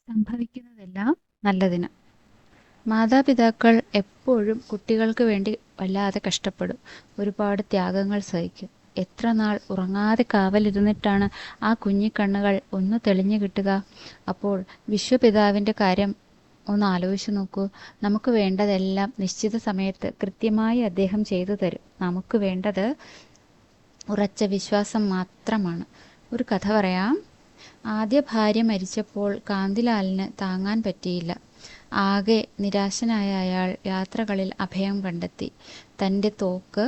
സംഭവിക്കുന്നതെല്ലാം നല്ലതിന്. മാതാപിതാക്കൾ എപ്പോഴും കുട്ടികൾക്ക് വേണ്ടി വല്ലാതെ കഷ്ടപ്പെടും. ഒരുപാട് ത്യാഗങ്ങൾ സഹിക്കും. എത്ര നാൾ ഉറങ്ങാതെ കാവലിരുന്നിട്ടാണ് ആ കുഞ്ഞിക്കണ്ണുകൾ ഒന്ന് തെളിഞ്ഞു കിട്ടുക. അപ്പോൾ വിശ്വപിതാവിൻ്റെ കാര്യം ഒന്ന് ആലോചിച്ച് നോക്കൂ. നമുക്ക് വേണ്ടതെല്ലാം നിശ്ചിത സമയത്ത് കൃത്യമായി അദ്ദേഹം ചെയ്തു തരും. നമുക്ക് വേണ്ടത് ഉറച്ച വിശ്വാസം മാത്രമാണ്. ഒരു കഥ പറയാം. ആദ്യ ഭാര്യ മരിച്ചപ്പോൾ കാന്തിലാലിന് താങ്ങാൻ പറ്റിയില്ല. ആകെ നിരാശനായ അയാൾ യാത്രകളിൽ അഭയം കണ്ടെത്തി. തൻ്റെ തോക്ക്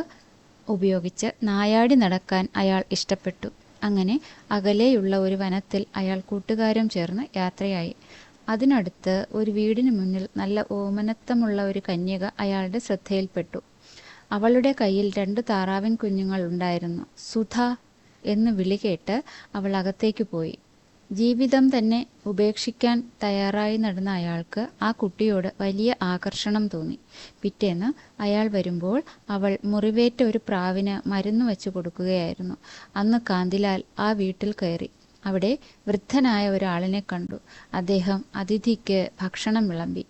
ഉപയോഗിച്ച് നായാടി നടക്കാൻ അയാൾ ഇഷ്ടപ്പെട്ടു. അങ്ങനെ അകലെയുള്ള ഒരു വനത്തിൽ അയാൾ കൂട്ടുകാരും ചേർന്ന് യാത്രയായി. അതിനടുത്ത് ഒരു വീടിന് മുന്നിൽ നല്ല ഓമനത്തമുള്ള ഒരു കന്യക അയാളുടെ ശ്രദ്ധയിൽപ്പെട്ടു. അവളുടെ കയ്യിൽ 2 താറാവിൻ കുഞ്ഞുങ്ങൾ ഉണ്ടായിരുന്നു. സുധ എന്ന് വിളി കേട്ട് അവൾ അകത്തേക്ക് പോയി. ജീവിതം തന്നെ ഉപേക്ഷിക്കാൻ തയ്യാറായി നടന്ന അയാൾക്ക് ആ കുട്ടിയോട് വലിയ ആകർഷണം തോന്നി. പിറ്റേന്ന് അയാൾ വരുമ്പോൾ അവൾ മുറിവേറ്റ ഒരു പ്രാവിന് മരുന്ന് വെച്ച് കൊടുക്കുകയായിരുന്നു. അന്ന് കാന്തിലാൽ ആ വീട്ടിൽ കയറി. അവിടെ വൃദ്ധനായ ഒരാളിനെ കണ്ടു. അദ്ദേഹം അതിഥിക്ക് ഭക്ഷണം വിളമ്പി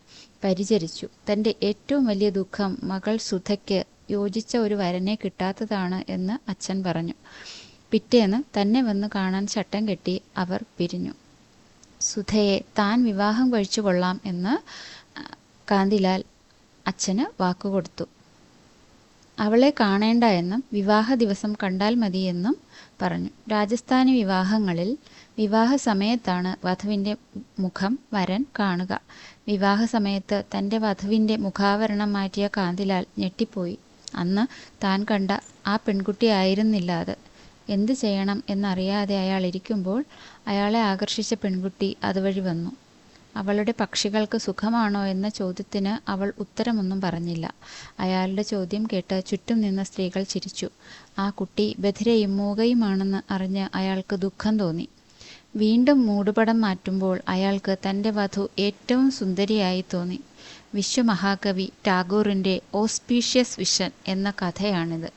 പരിചരിച്ചു. തൻ്റെ ഏറ്റവും വലിയ ദുഃഖം മകൾ സുധയ്ക്ക് യോജിച്ച ഒരു വരനെ കിട്ടാത്തതാണ് എന്ന് അച്ഛൻ പറഞ്ഞു. പിറ്റേന്ന് തന്നെ വന്ന് കാണാൻ ചട്ടം കെട്ടി അവർ പിരിഞ്ഞു. സുധയെ താൻ വിവാഹം കഴിച്ചു കൊള്ളാം എന്ന് കാന്തിലാൽ അച്ഛന് വാക്കുകൊടുത്തു. അവളെ കാണേണ്ട എന്നും വിവാഹ ദിവസം കണ്ടാൽ മതിയെന്നും പറഞ്ഞു. രാജസ്ഥാനി വിവാഹങ്ങളിൽ വിവാഹ സമയത്താണ് വധുവിൻ്റെ മുഖം വരൻ കാണുക. വിവാഹ സമയത്ത് തൻ്റെ വധുവിൻ്റെ മുഖാവരണം മാറ്റിയ കാന്തിലാൽ ഞെട്ടിപ്പോയി. അന്ന് താൻ കണ്ട ആ പെൺകുട്ടിയായിരുന്നില്ല അത്. എന്തു ചെയ്യണം എന്നറിയാതെ അയാൾ ഇരിക്കുമ്പോൾ അയാളെ ആകർഷിച്ച പെൺകുട്ടി അതുവഴി വന്നു. അവളുടെ പക്ഷികൾക്ക് സുഖമാണോ എന്ന ചോദ്യത്തിന് അവൾ ഉത്തരമൊന്നും പറഞ്ഞില്ല. അയാളുടെ ചോദ്യം കേട്ട് ചുറ്റും നിന്ന സ്ത്രീകൾ ചിരിച്ചു. ആ കുട്ടി ബധിരയും മൂകയുമാണെന്ന് അറിഞ്ഞ് അയാൾക്ക് ദുഃഖം തോന്നി. വീണ്ടും മൂടുപടം മാറ്റുമ്പോൾ അയാൾക്ക് തൻ്റെ വധു ഏറ്റവും സുന്ദരിയായി തോന്നി. വിശ്വമഹാകവി ടാഗോറിൻ്റെ ഓസ്പീഷ്യസ് വിഷൻ എന്ന കഥയാണിത്.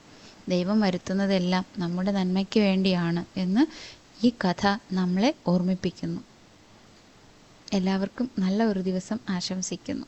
ദൈവം വരുത്തുന്നതെല്ലാം നമ്മുടെ നന്മയ്ക്ക് വേണ്ടിയാണ് എന്ന് ഈ കഥ നമ്മളെ ഓർമ്മിപ്പിക്കുന്നു. എല്ലാവർക്കും നല്ല ഒരു ദിവസം ആശംസിക്കുന്നു.